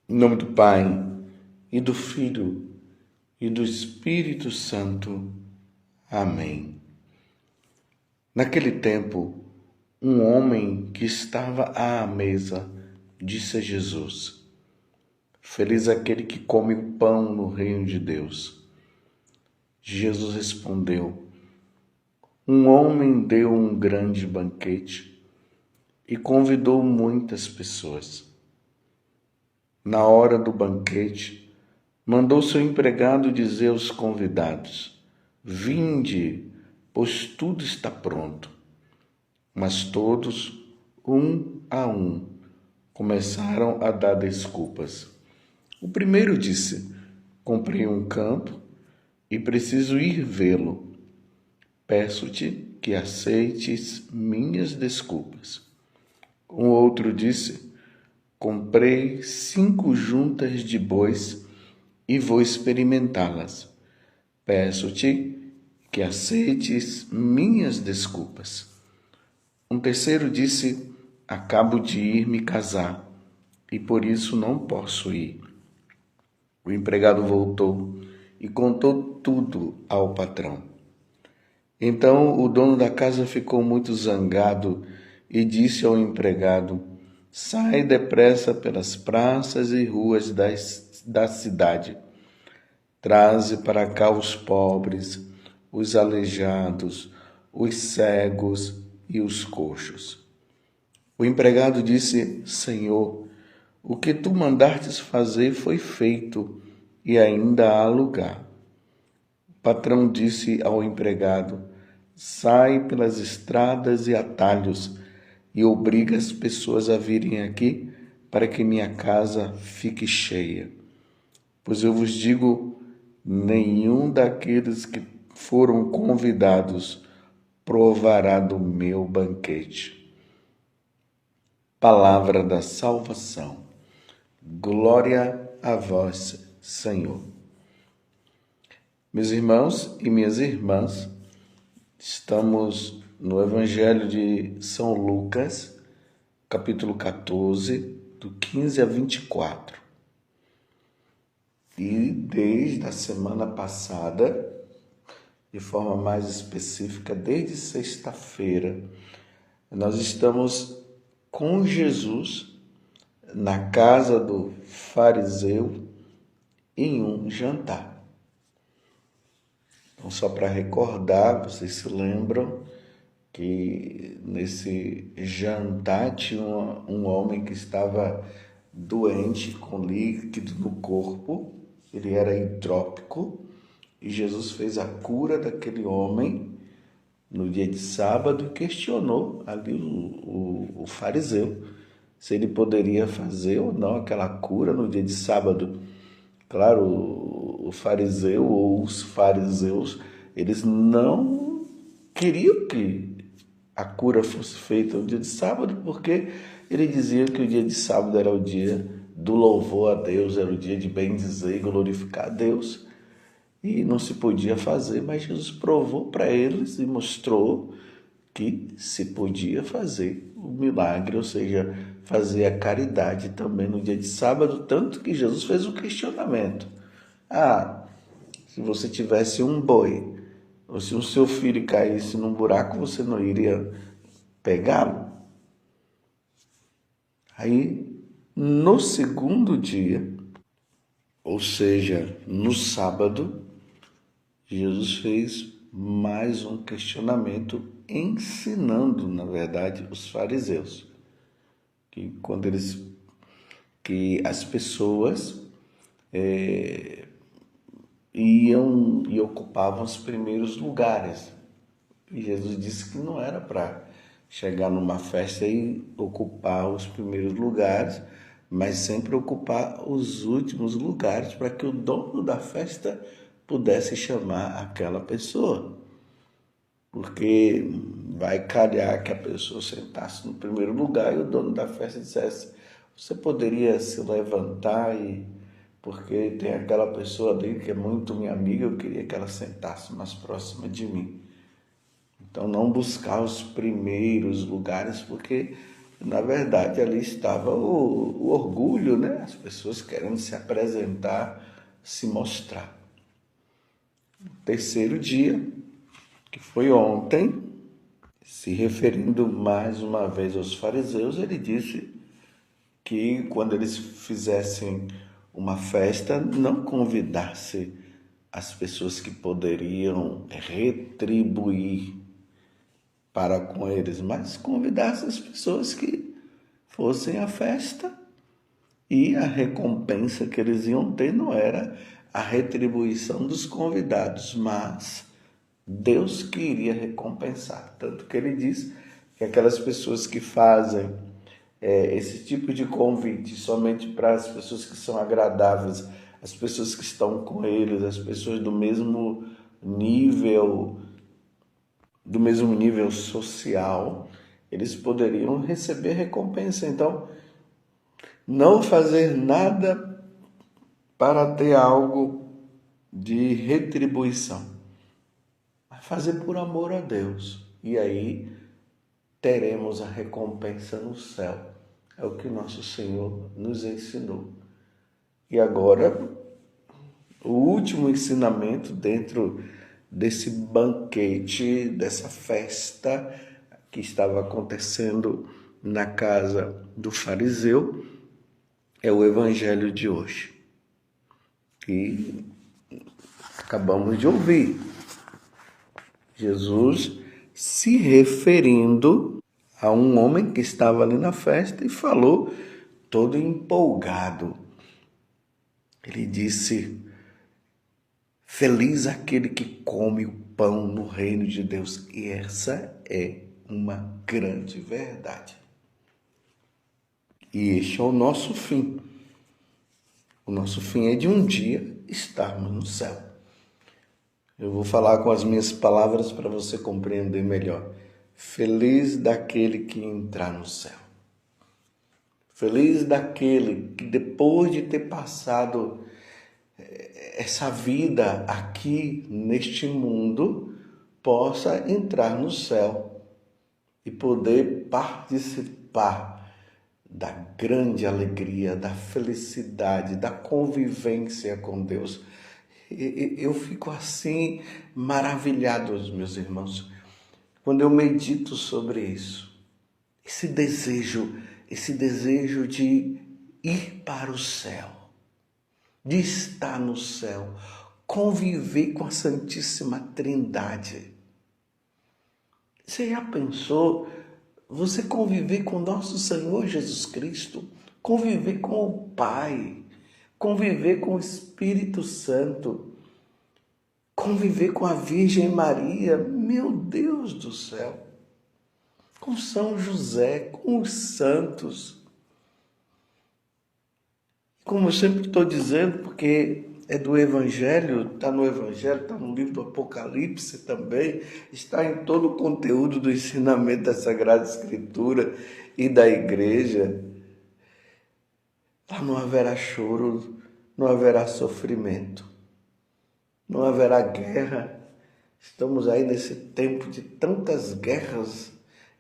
Em nome do Pai, e do Filho, e do Espírito Santo. Amém. Naquele tempo, um homem que estava à mesa disse a Jesus: Feliz aquele que come o pão no reino de Deus. Jesus respondeu: Um homem deu um grande banquete e convidou muitas pessoas. Na hora do banquete, mandou seu empregado dizer aos convidados: Vinde, pois tudo está pronto. Mas todos, um a um, começaram a dar desculpas. O primeiro disse: Comprei um campo e preciso ir vê-lo. Peço-te que aceites minhas desculpas. Um outro disse: Comprei 5 juntas de bois e vou experimentá-las. Peço-te que aceites minhas desculpas. Um terceiro disse: Acabo de ir me casar e por isso não posso ir. O empregado voltou e contou tudo ao patrão. Então o dono da casa ficou muito zangado e disse ao empregado: Sai depressa pelas praças e ruas da cidade. Traze para cá os pobres, os aleijados, os cegos e os coxos. O empregado disse: Senhor, o que tu mandastes fazer foi feito e ainda há lugar. O patrão disse ao empregado: Sai pelas estradas e atalhos e obriga as pessoas a virem aqui para que minha casa fique cheia. Pois eu vos digo, nenhum daqueles que foram convidados provará do meu banquete. Palavra da salvação. Glória a vós, Senhor. Meus irmãos e minhas irmãs, estamos no Evangelho de São Lucas, capítulo 14, do 15 a 24. E desde a semana passada, de forma mais específica, desde sexta-feira, nós estamos com Jesus na casa do fariseu em um jantar. Então, só para recordar, vocês se lembram que nesse jantar tinha um homem que estava doente com líquido no corpo, ele era hidrópico, e Jesus fez a cura daquele homem no dia de sábado e questionou ali o fariseu se ele poderia fazer ou não aquela cura no dia de sábado. Claro, o fariseu ou os fariseus, eles não queriam que a cura fosse feita no dia de sábado, porque ele dizia que o dia de sábado era o dia do louvor a Deus, era o dia de bendizer e glorificar a Deus, e não se podia fazer, mas Jesus provou para eles e mostrou que se podia fazer o milagre, ou seja, fazer a caridade também no dia de sábado, tanto que Jesus fez um questionamento. Se você tivesse um boi, ou se o seu filho caísse num buraco, você não iria pegá-lo? Aí, no segundo dia, ou seja, no sábado, Jesus fez mais um questionamento, ensinando, na verdade, os fariseus que as pessoas iam e ocupavam os primeiros lugares. E Jesus disse que não era para chegar numa festa e ocupar os primeiros lugares, mas sempre ocupar os últimos lugares para que o dono da festa pudesse chamar aquela pessoa. Porque vai calhar que a pessoa sentasse no primeiro lugar e o dono da festa dissesse: você poderia se levantar porque tem aquela pessoa ali que é muito minha amiga, eu queria que ela sentasse mais próxima de mim. Então não buscar os primeiros lugares, porque Na verdade, ali estava o orgulho, né? As pessoas querendo se apresentar, se mostrar. Terceiro dia, que foi ontem, se referindo mais uma vez aos fariseus, ele disse que quando eles fizessem uma festa, não convidasse as pessoas que poderiam retribuir para com eles, mas convidasse as pessoas que fossem à festa, e a recompensa que eles iam ter não era a retribuição dos convidados, mas Deus que iria recompensar. Tanto que ele diz que aquelas pessoas que fazem esse tipo de convite somente para as pessoas que são agradáveis, as pessoas que estão com eles, as pessoas do mesmo nível social, eles poderiam receber recompensa. Então, não fazer nada para ter algo de retribuição, mas fazer por amor a Deus. E aí teremos a recompensa no céu. É o que nosso Senhor nos ensinou. E agora, o último ensinamento dentro desse banquete, dessa festa que estava acontecendo na casa do fariseu, é o evangelho de hoje. E acabamos de ouvir Jesus se referindo a um homem que estava ali na festa e falou todo empolgado. Ele disse: feliz aquele que come o pão no reino de Deus. E essa é uma grande verdade. E este é o nosso fim. O nosso fim é de um dia estarmos no céu. Eu vou falar com as minhas palavras para você compreender melhor. Feliz daquele que entrar no céu. Feliz daquele que depois de ter passado essa vida aqui neste mundo, possa entrar no céu e poder participar da grande alegria, da felicidade, da convivência com Deus. Eu fico assim maravilhado, meus irmãos, quando eu medito sobre isso. Esse desejo de ir para o céu, de estar no céu, conviver com a Santíssima Trindade. Você já pensou você conviver com nosso Senhor Jesus Cristo, conviver com o Pai, conviver com o Espírito Santo, conviver com a Virgem Maria, meu Deus do céu, com São José, com os santos. Como eu sempre estou dizendo, porque é do Evangelho, está no Evangelho, está no livro do Apocalipse também, está em todo o conteúdo do ensinamento da Sagrada Escritura e da Igreja. Lá não haverá choro, não haverá sofrimento, não haverá guerra. Estamos aí nesse tempo de tantas guerras,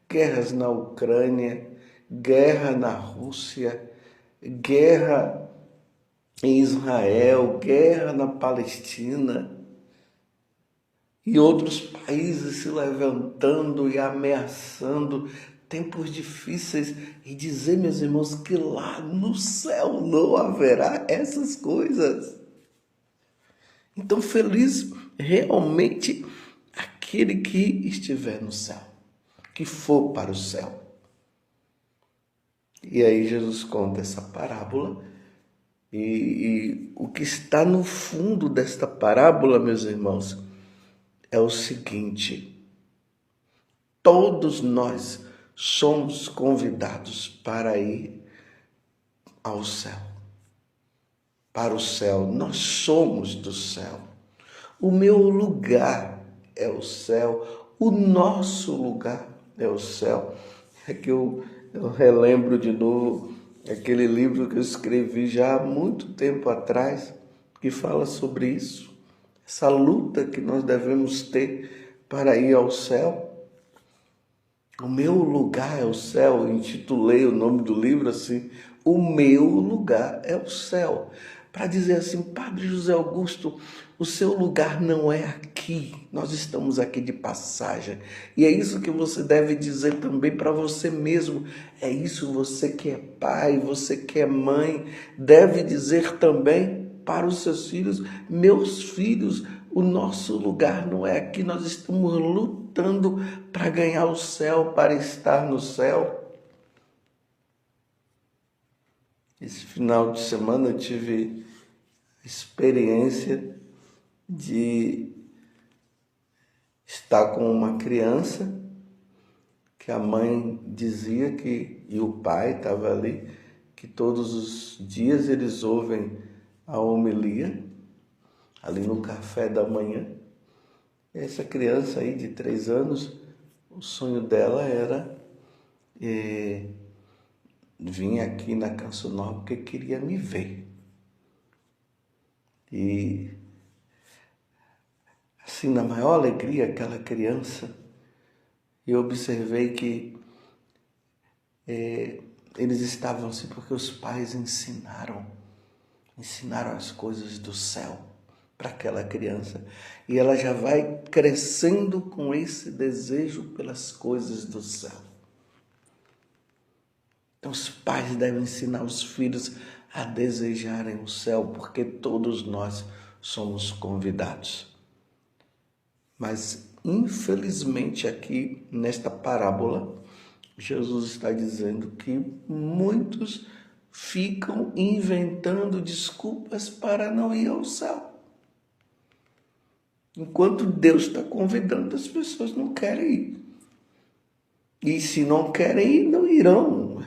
guerras na Ucrânia, guerra na Rússia, guerra em Israel, guerra na Palestina e outros países se levantando e ameaçando, tempos difíceis, e dizer, meus irmãos, que lá no céu não haverá essas coisas. Então, feliz realmente aquele que estiver no céu, que for para o céu. E aí Jesus conta essa parábola. E o que está no fundo desta parábola, meus irmãos, é o seguinte: todos nós somos convidados para ir ao céu, para o céu. Nós somos do céu. O meu lugar é o céu, o nosso lugar é o céu. É que eu relembro de novo aquele livro que eu escrevi já há muito tempo atrás, que fala sobre isso, essa luta que nós devemos ter para ir ao céu. O meu lugar é o céu. Eu intitulei o nome do livro assim: O meu lugar é o céu. Para dizer assim, Padre José Augusto, o seu lugar não é aqui. Nós estamos aqui de passagem. E é isso que você deve dizer também para você mesmo. É isso, você que é pai, você que é mãe, deve dizer também para os seus filhos: meus filhos, o nosso lugar não é aqui. Nós estamos lutando para ganhar o céu, para estar no céu. Esse final de semana eu tive a experiência de estar com uma criança que a mãe dizia que, e o pai estava ali, que todos os dias eles ouvem a homilia, ali no café da manhã. Essa criança aí de 3 anos, o sonho dela era vir aqui na Canção Nova porque queria me ver. E assim, na maior alegria, aquela criança, eu observei que eles estavam assim porque os pais ensinaram as coisas do céu para aquela criança. E ela já vai crescendo com esse desejo pelas coisas do céu. Então os pais devem ensinar os filhos a desejarem o céu, porque todos nós somos convidados. Mas, infelizmente, aqui nesta parábola, Jesus está dizendo que muitos ficam inventando desculpas para não ir ao céu. Enquanto Deus está convidando, as pessoas não querem ir. E se não querem ir, não irão.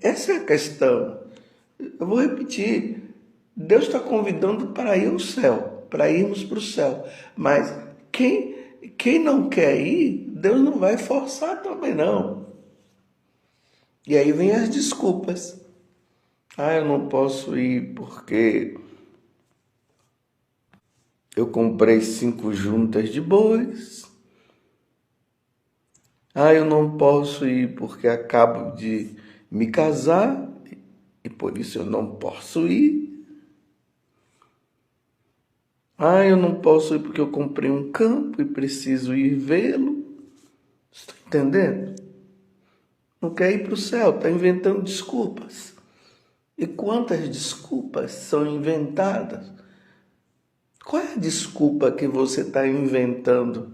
Essa é a questão. Eu vou repetir. Deus está convidando para ir ao céu, para irmos para o céu. Mas quem não quer ir, Deus não vai forçar também não. E aí vem as desculpas. Eu não posso ir porque eu comprei 5 juntas de bois. Eu não posso ir porque acabo de me casar e por isso eu não posso ir. Eu não posso ir porque eu comprei um campo e preciso ir vê-lo. Está entendendo? Não quer ir para o céu, está inventando desculpas. E quantas desculpas são inventadas? Qual é a desculpa que você está inventando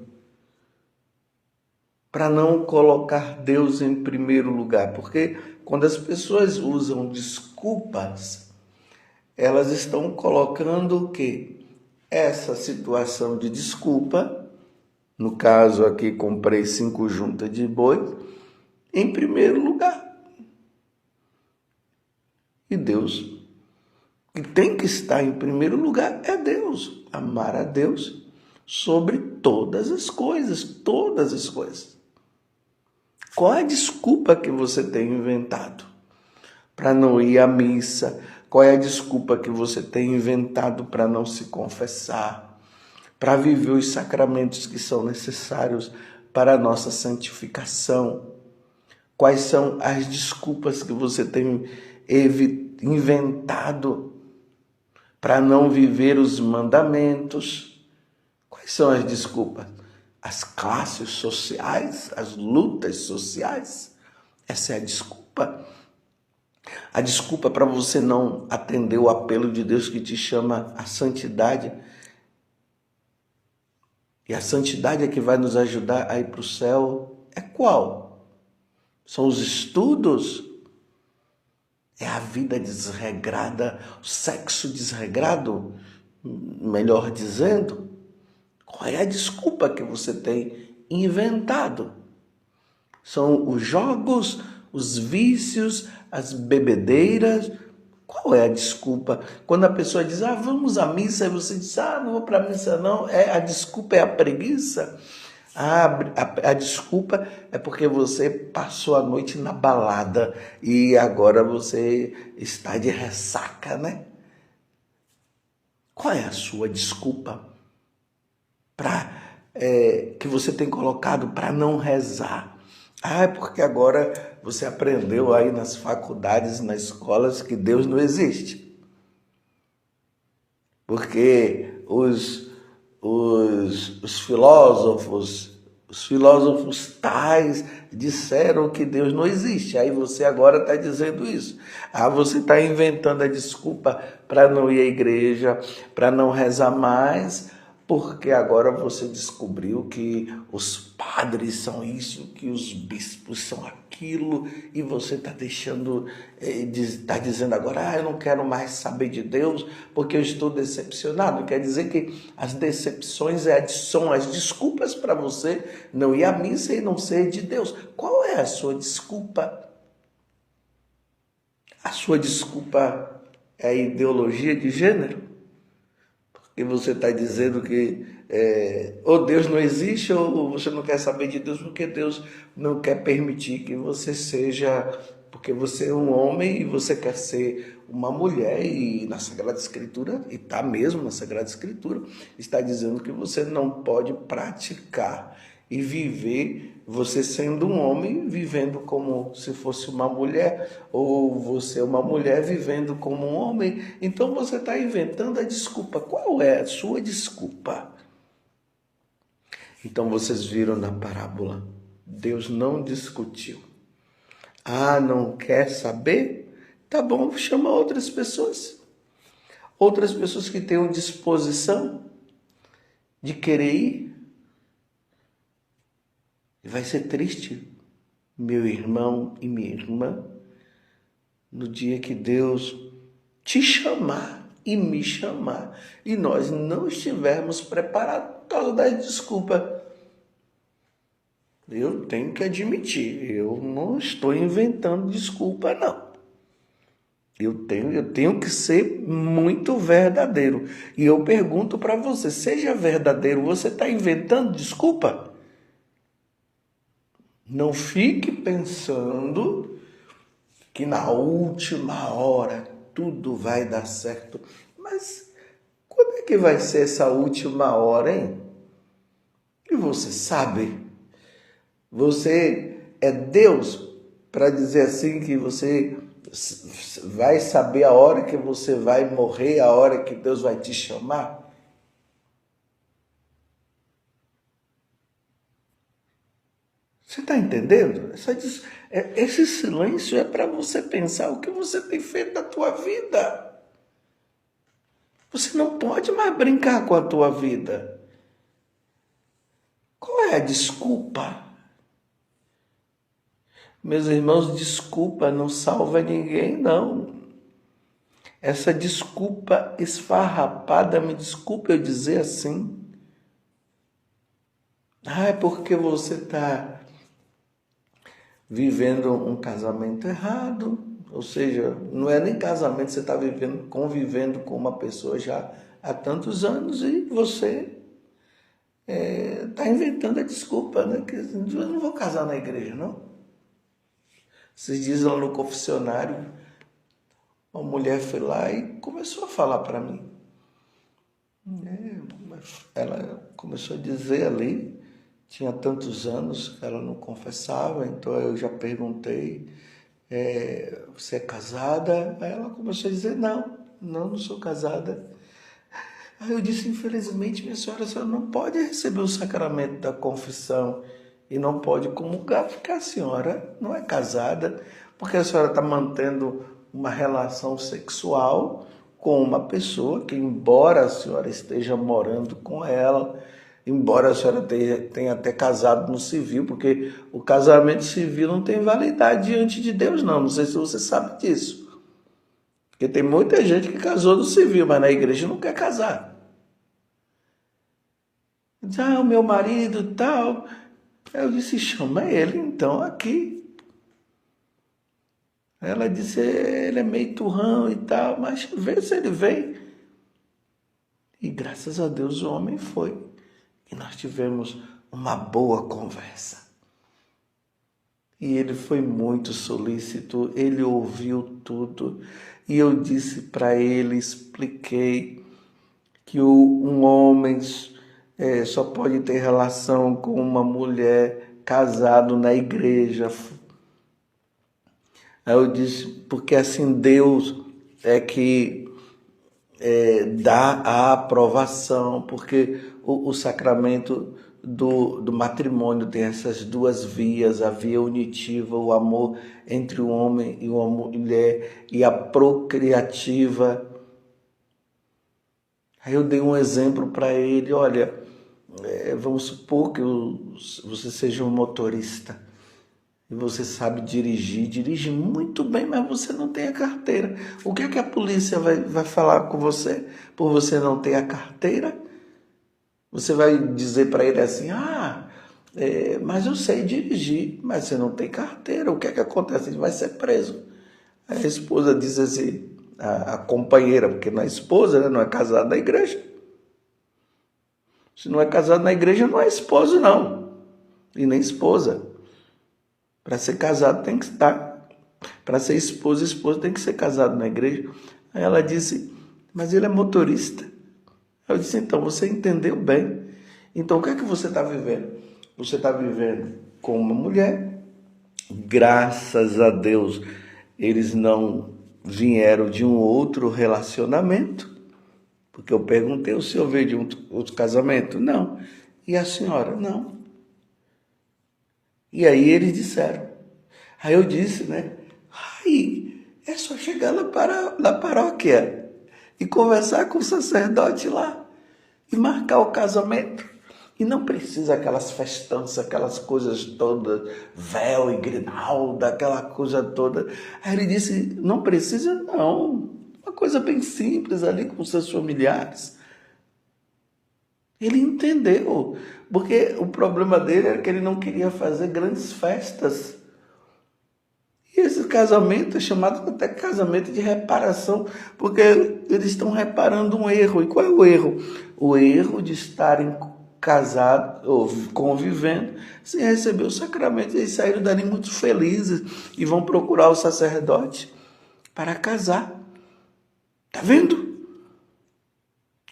para não colocar Deus em primeiro lugar? Porque quando as pessoas usam desculpas, elas estão colocando o quê? Essa situação de desculpa, no caso aqui comprei 5 juntas de boi, em primeiro lugar. E Deus, que tem que estar em primeiro lugar, é Deus. Amar a Deus sobre todas as coisas, todas as coisas. Qual é a desculpa que você tem inventado para não ir à missa? Qual é a desculpa que você tem inventado para não se confessar? Para viver os sacramentos que são necessários para a nossa santificação? Quais são as desculpas que você tem inventado para não viver os mandamentos? Quais são as desculpas? As classes sociais, as lutas sociais? Essa é a desculpa. A desculpa para você não atender o apelo de Deus que te chama à santidade. E a santidade é que vai nos ajudar a ir para o céu. É qual? São os estudos? É a vida desregrada, o sexo desregrado, melhor dizendo? Qual é a desculpa que você tem inventado? São os jogos, os vícios, as bebedeiras? Qual é a desculpa? Quando a pessoa diz, vamos à missa, e você diz, não vou para a missa não, a desculpa é a preguiça? A desculpa é porque você passou a noite na balada e agora você está de ressaca, né? Qual é a sua desculpa que você tem colocado para não rezar? É porque agora você aprendeu aí nas faculdades, nas escolas, que Deus não existe. Porque os filósofos tais disseram que Deus não existe. Aí você agora está dizendo isso. Você está inventando a desculpa para não ir à igreja, para não rezar mais, porque agora você descobriu que os padres são isso, que os bispos são aquilo, e você está está dizendo agora, eu não quero mais saber de Deus, porque eu estou decepcionado. Quer dizer que as decepções são as desculpas para você não ir à missa e não ser de Deus. Qual é a sua desculpa? A sua desculpa é a ideologia de gênero? E você está dizendo que ou Deus não existe, ou você não quer saber de Deus porque Deus não quer permitir que você seja, porque você é um homem e você quer ser uma mulher, e na Sagrada Escritura, e está mesmo na Sagrada Escritura, está dizendo que você não pode praticar e viver, você sendo um homem, vivendo como se fosse uma mulher, ou você é uma mulher vivendo como um homem. Então você está inventando a desculpa. Qual é a sua desculpa? Então vocês viram na parábola, Deus não discutiu. Não quer saber? Tá bom, chama outras pessoas. Outras pessoas que tenham disposição de querer ir. Vai ser triste, meu irmão e minha irmã, no dia que Deus te chamar e me chamar e nós não estivermos preparados por causa das desculpas. Eu tenho que admitir, eu não estou inventando desculpa, não. Eu tenho que ser muito verdadeiro. E eu pergunto para você, seja verdadeiro, você está inventando desculpa? Não fique pensando que na última hora tudo vai dar certo. Mas quando é que vai ser essa última hora, hein? E você sabe? Você é Deus para dizer assim que você vai saber a hora que você vai morrer, a hora que Deus vai te chamar? Você está entendendo? Esse silêncio é para você pensar o que você tem feito da tua vida. Você não pode mais brincar com a tua vida. Qual é a desculpa? Meus irmãos, desculpa não salva ninguém, não. Essa desculpa esfarrapada, me desculpe eu dizer assim. É porque você está vivendo um casamento errado, ou seja, não é nem casamento, você está convivendo com uma pessoa já há tantos anos e você está inventando a desculpa, né? Que eu não vou casar na igreja, não. Esses dias lá no confessionário, uma mulher foi lá e começou a falar para mim. Ela começou a dizer ali, tinha tantos anos que ela não confessava, então eu já perguntei, você é casada? Aí ela começou a dizer, não sou casada. Aí eu disse, infelizmente, minha senhora, a senhora não pode receber o sacramento da confissão e não pode comungar, porque a senhora não é casada, porque a senhora está mantendo uma relação sexual com uma pessoa que, embora a senhora esteja morando com ela, embora a senhora tenha até casado no civil, porque o casamento civil não tem validade diante de Deus, não sei se você sabe disso. Porque tem muita gente que casou no civil, mas na igreja não quer casar. Diz, o meu marido tal. Eu disse, chama ele então aqui. Ela disse, ele é meio turrão e tal, mas vê se ele vem. E graças a Deus o homem foi. E nós tivemos uma boa conversa. E ele foi muito solícito, ele ouviu tudo. E eu disse para ele, expliquei que um homem só pode ter relação com uma mulher casado na igreja. Aí eu disse, porque assim Deus é que dá a aprovação, porque o sacramento do matrimônio tem essas duas vias, a via unitiva, o amor entre o homem e a mulher, e a procriativa. Aí eu dei um exemplo para ele, olha, vamos supor que você seja um motorista e você sabe dirigir, dirige muito bem, mas você não tem a carteira. O que é que a polícia vai falar com você por você não ter a carteira? Você vai dizer para ele assim, mas eu sei dirigir, mas você não tem carteira. O que é que acontece? Ele vai ser preso. Aí a esposa diz assim, a companheira, porque não é esposa, né? Não é casada na igreja. Se não é casado na igreja, não é esposo, não. E nem esposa. Para ser casado tem que estar. Para ser esposa tem que ser casado na igreja. Aí ela disse, mas ele é motorista. Eu disse, então, você entendeu bem. Então, o que é que você está vivendo? Você está vivendo com uma mulher. Graças a Deus, eles não vieram de um outro relacionamento. Porque eu perguntei, o senhor veio de um outro casamento? Não. E a senhora? Não. E aí eles disseram. Aí eu disse, né? É só chegar na paróquia e conversar com o sacerdote lá e marcar o casamento. E não precisa aquelas festanças, aquelas coisas todas, véu e grinalda, aquela coisa toda. Aí ele disse, não precisa não. Uma coisa bem simples ali com seus familiares. Ele entendeu, porque o problema dele era que ele não queria fazer grandes festas. E esse casamento é chamado até casamento de reparação, porque eles estão reparando um erro. E qual é o erro? O erro de estarem casados ou convivendo sem receber o sacramento. Eles saíram dali muito felizes e vão procurar o sacerdote para casar. Tá vendo?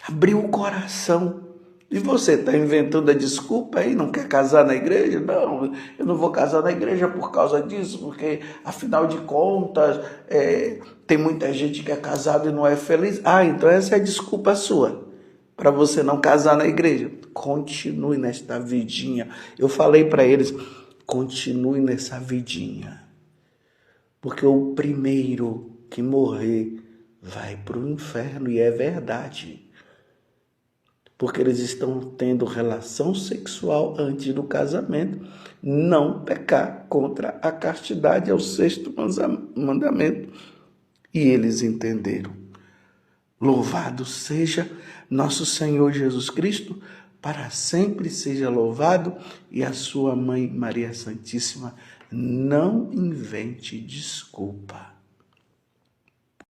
Abriu o coração. E você está inventando a desculpa aí, não quer casar na igreja? Não, eu não vou casar na igreja por causa disso, porque afinal de contas tem muita gente que é casada e não é feliz. Então essa é a desculpa sua, para você não casar na igreja. Continue nesta vidinha. Eu falei para eles, continue nessa vidinha, porque o primeiro que morrer vai para o inferno, e é verdade. Porque eles estão tendo relação sexual antes do casamento. Não pecar contra a castidade é o 6º mandamento. E eles entenderam. Louvado seja nosso Senhor Jesus Cristo, para sempre seja louvado, e a sua mãe Maria Santíssima. Não invente desculpa.